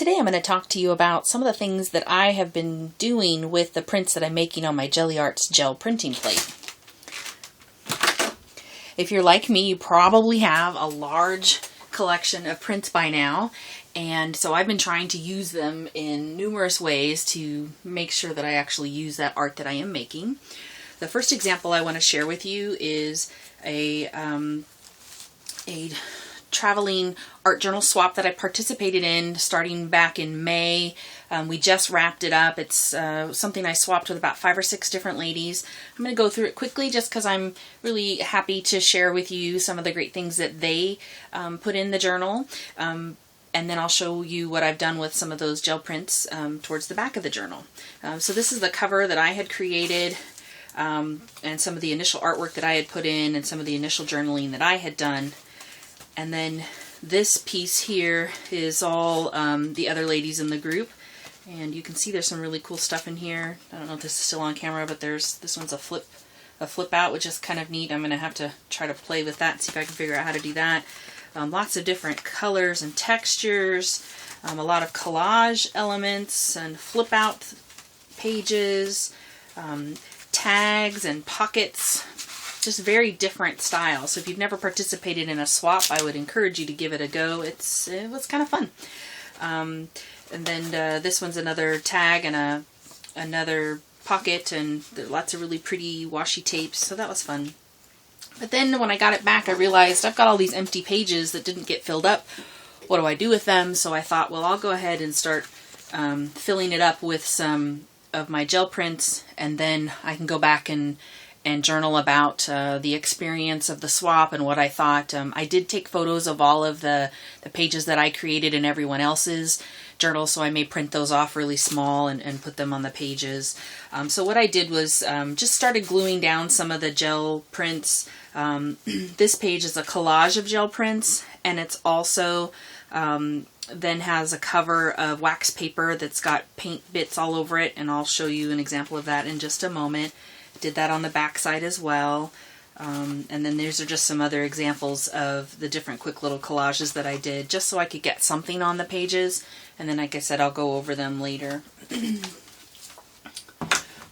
Today I'm going to talk to you about some of the things that I have been doing with the prints that I'm making on my Gelli Arts gel printing plate. If you're like me, you probably have a large collection of prints by now, and so I've been trying to use them in numerous ways to make sure that I actually use that art that I am making. The first example I want to share with you is a traveling art journal swap that I participated in starting back in May. We just wrapped it up. It's something I swapped with about 5 or 6 different ladies. I'm going to go through it quickly just because I'm really happy to share with you some of the great things that they put in the journal. And then I'll show you what I've done with some of those gel prints towards the back of the journal. So this is the cover that I had created, and some of the initial artwork that I had put in, and some of the initial journaling that I had done. And then this piece here is all the other ladies in the group. And you can see there's some really cool stuff in here. I don't know if this is still on camera, but this one's a flip out, which is kind of neat. I'm going to have to try to play with that and see if I can figure out how to do that. Lots of different colors and textures, a lot of collage elements and flip out pages, tags and pockets. Just very different styles. So if you've never participated in a swap, I would encourage you to give it a go. It was kind of fun. And then this one's another tag and another pocket, and lots of really pretty washi tapes. So that was fun. But then when I got it back, I realized I've got all these empty pages that didn't get filled up. What do I do with them? So I thought, well, I'll go ahead and start filling it up with some of my gel prints, and then I can go back and journal about the experience of the swap and what I thought. I did take photos of all of the pages that I created in everyone else's journal, so I may print those off really small and put them on the pages. So what I did was just started gluing down some of the gel prints. This page is a collage of gel prints, and it's also then has a cover of wax paper that's got paint bits all over it, and I'll show you an example of that in just a moment. Did that on the back side as well. And then these are just some other examples of the different quick little collages that I did, just so I could get something on the pages. And then, like I said, I'll go over them later.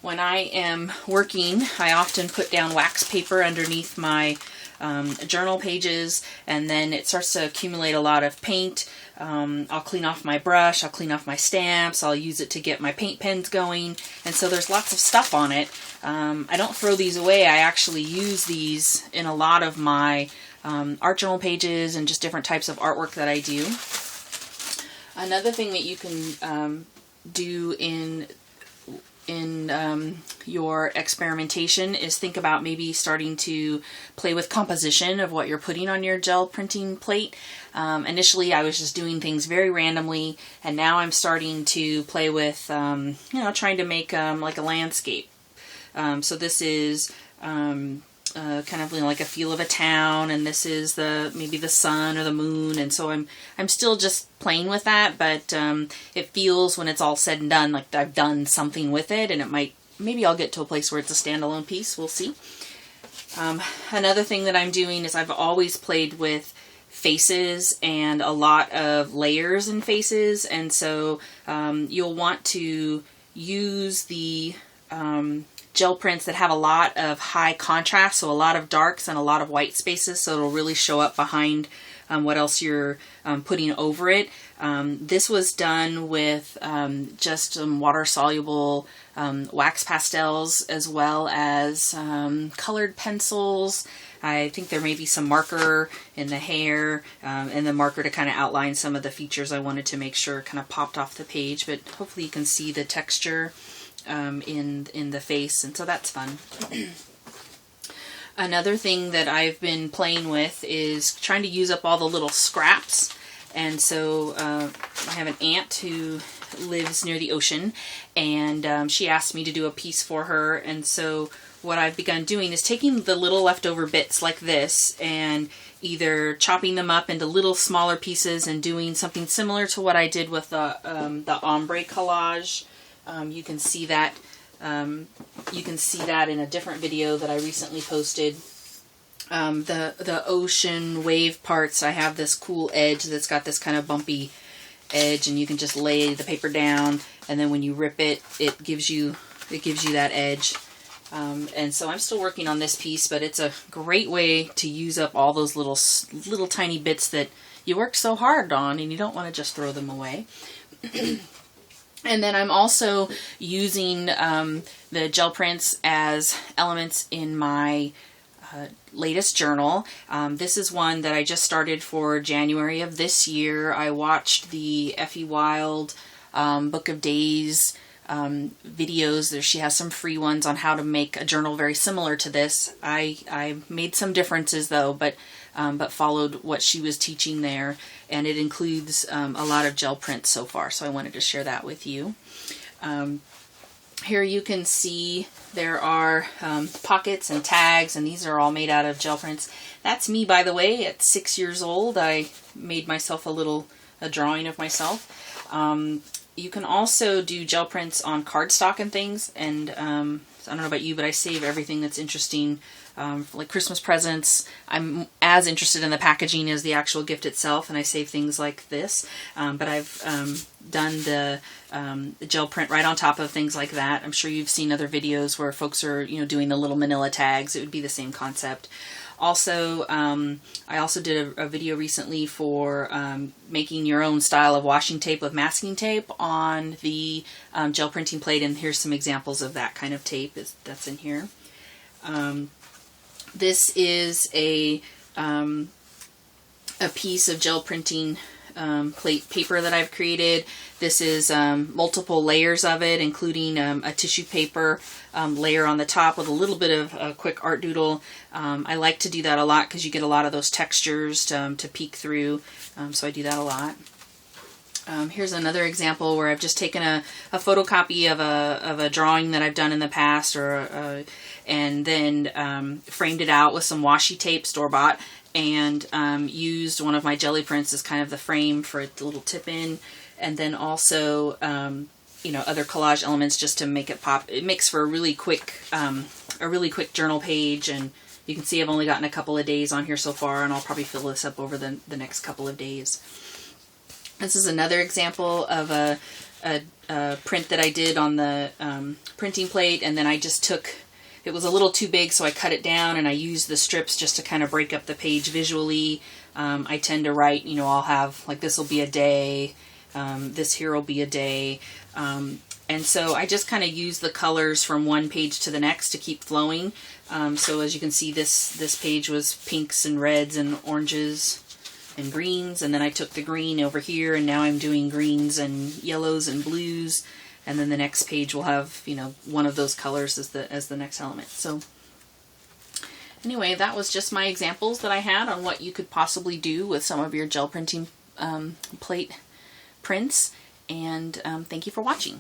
When I am working, I often put down wax paper underneath my journal pages, and then it starts to accumulate a lot of paint. I'll clean off my brush, I'll clean off my stamps, I'll use it to get my paint pens going, and so there's lots of stuff on it. I don't throw these away. I actually use these in a lot of my art journal pages and just different types of artwork that I do. Another thing that you can do in your experimentation is think about maybe starting to play with composition of what you're putting on your gel printing plate. Initially I was just doing things very randomly, and now I'm starting to play with trying to make like a landscape. So this is kind of like a feel of a town, and this is maybe the sun or the moon, and so I'm still just playing with that, but it feels, when it's all said and done, like I've done something with it, and maybe I'll get to a place where it's a standalone piece. We'll see. Another thing that I'm doing is I've always played with faces and a lot of layers in faces, and so you'll want to use the gel prints that have a lot of high contrast, so a lot of darks and a lot of white spaces, so it'll really show up behind what else you're putting over it. This was done with just some water-soluble wax pastels, as well as colored pencils. I think there may be some marker in the hair, and the marker to kind of outline some of the features I wanted to make sure kind of popped off the page, but hopefully you can see the texture in the face, and so that's fun. Another thing that I've been playing with is trying to use up all the little scraps, and so I have an aunt who lives near the ocean, and she asked me to do a piece for her, and so what I've begun doing is taking the little leftover bits like this and either chopping them up into little smaller pieces and doing something similar to what I did with the ombre collage. You can see that in a different video that I recently posted. The ocean wave parts, I have this cool edge that's got this kind of bumpy edge, and you can just lay the paper down, and then when you rip it, it gives you that edge. And so I'm still working on this piece, but it's a great way to use up all those little tiny bits that you worked so hard on, and you don't want to just throw them away. And then I'm also using the gel prints as elements in my latest journal. This is one that I just started for January of this year. I watched the Effie Wild Book of Days videos. She has some free ones on how to make a journal very similar to this. I made some differences though, but followed what she was teaching there, and it includes a lot of gel prints so far, so I wanted to share that with you. Here you can see there are pockets and tags, and these are all made out of gel prints. That's me, by the way. At 6 years old, I made myself a drawing of myself. You can also do gel prints on cardstock and things, and I don't know about you, but I save everything that's interesting, like Christmas presents. I'm as interested in the packaging as the actual gift itself, and I save things like this. But I've done the gel print right on top of things like that. I'm sure you've seen other videos where folks are, doing the little manila tags. It would be the same concept. Also, I also did a video recently for making your own style of washing tape with masking tape on the gel printing plate, and here's some examples of that kind of tape that's in here. This is a piece of gel printing plate paper that I've created. This is multiple layers of it, including a tissue paper layer on the top with a little bit of a quick art doodle. I like to do that a lot because you get a lot of those textures to peek through, so I do that a lot. Here's another example where I've just taken a photocopy of a drawing that I've done in the past, and then framed it out with some washi tape, store-bought, and used one of my jelly prints as kind of the frame for the little tip in, and then also other collage elements just to make it pop. It makes for a really quick journal page, and you can see I've only gotten a couple of days on here so far, and I'll probably fill this up over the next couple of days. This is another example of a print that I did on the printing plate, and then I just took, it was a little too big, so I cut it down, and I used the strips just to kind of break up the page visually. I tend to write, I'll have, like, this will be a day, this here will be a day, and so I just kind of use the colors from one page to the next to keep flowing. So as you can see, this page was pinks and reds and oranges and greens, and then I took the green over here, and now I'm doing greens and yellows and blues, and then the next page will have one of those colors as the next element. So anyway, that was just my examples that I had on what you could possibly do with some of your gel printing plate prints, and thank you for watching.